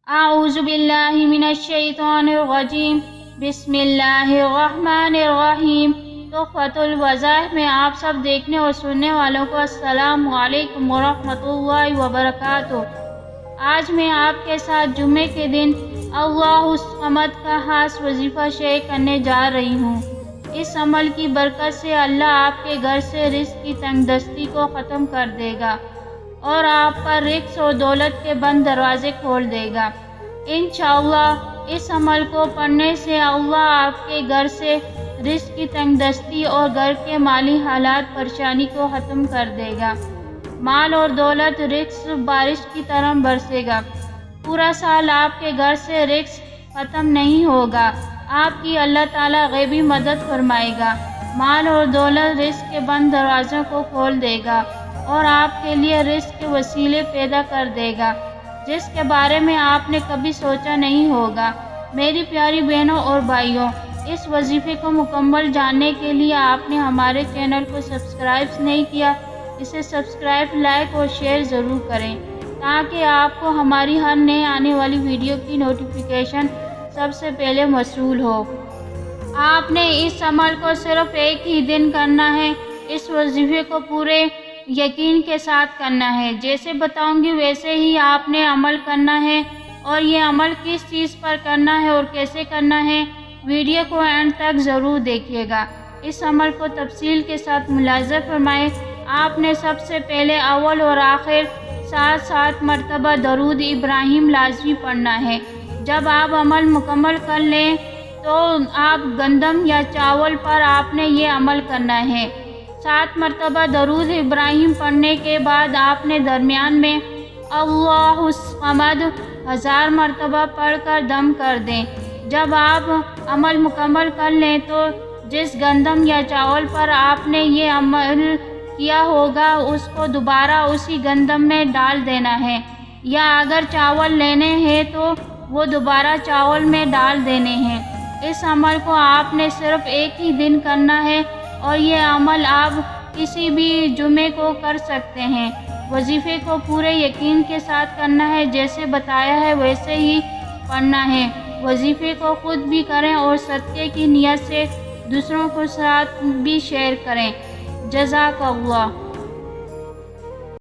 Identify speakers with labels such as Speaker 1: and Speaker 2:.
Speaker 1: اعوذ باللہ من الشیطان الرجیم بسم اللہ الرحمن الرحیم۔ تحفۃ الوظائف میں آپ سب دیکھنے اور سننے والوں کو السلام علیکم ورحمۃ اللہ وبرکاتہ۔ آج میں آپ کے ساتھ جمعے کے دن اللہ الصمد کا خاص وظیفہ شیئر کرنے جا رہی ہوں۔ اس عمل کی برکت سے اللہ آپ کے گھر سے رزق کی تنگ دستی کو ختم کر دے گا اور آپ پر رزق اور دولت کے بند دروازے کھول دے گا۔ انشاءاللہ اس عمل کو پڑھنے سے اللہ آپ کے گھر سے رزق کی تنگ دستی اور گھر کے مالی حالات پریشانی کو ختم کر دے گا۔ مال اور دولت رزق بارش کی طرح برسے گا۔ پورا سال آپ کے گھر سے رزق ختم نہیں ہوگا۔ آپ کی اللہ تعالیٰ غیبی مدد فرمائے گا۔ مال اور دولت رزق کے بند دروازوں کو کھول دے گا اور آپ کے لیے رزق کے وسیلے پیدا کر دے گا جس کے بارے میں آپ نے کبھی سوچا نہیں ہوگا۔ میری پیاری بہنوں اور بھائیوں، اس وظیفے کو مکمل جاننے کے لیے آپ نے ہمارے چینل کو سبسکرائب نہیں کیا، اسے سبسکرائب، لائک اور شیئر ضرور کریں تاکہ آپ کو ہماری ہر نئے آنے والی ویڈیو کی نوٹیفیکیشن سب سے پہلے موصول ہو۔ آپ نے اس عمل کو صرف ایک ہی دن کرنا ہے۔ اس وظیفے کو پورے یقین کے ساتھ کرنا ہے۔ جیسے بتاؤں گی ویسے ہی آپ نے عمل کرنا ہے، اور یہ عمل کس چیز پر کرنا ہے اور کیسے کرنا ہے، ویڈیو کو اینڈ تک ضرور دیکھیے گا۔ اس عمل کو تفصیل کے ساتھ ملاحظہ فرمائیں۔ آپ نے سب سے پہلے اول اور آخر 7 مرتبہ درود ابراہیم لازمی پڑھنا ہے۔ جب آپ عمل مکمل کر لیں تو آپ گندم یا چاول پر آپ نے یہ عمل کرنا ہے۔ 7 مرتبہ درود ابراہیم پڑھنے کے بعد آپ نے درمیان میں اللہ الصمد 1000 مرتبہ پڑھ کر دم کر دیں۔ جب آپ عمل مکمل کر لیں تو جس گندم یا چاول پر آپ نے یہ عمل کیا ہوگا اس کو دوبارہ اسی گندم میں ڈال دینا ہے، یا اگر چاول لینے ہیں تو وہ دوبارہ چاول میں ڈال دینے ہیں۔ اس عمل کو آپ نے صرف ایک ہی دن کرنا ہے اور یہ عمل آپ کسی بھی جمعے کو کر سکتے ہیں۔ وظیفے کو پورے یقین کے ساتھ کرنا ہے، جیسے بتایا ہے ویسے ہی پڑھنا ہے۔ وظیفے کو خود بھی کریں اور صدقے کی نیت سے دوسروں کے ساتھ بھی شیئر کریں۔ جزاک اللہ۔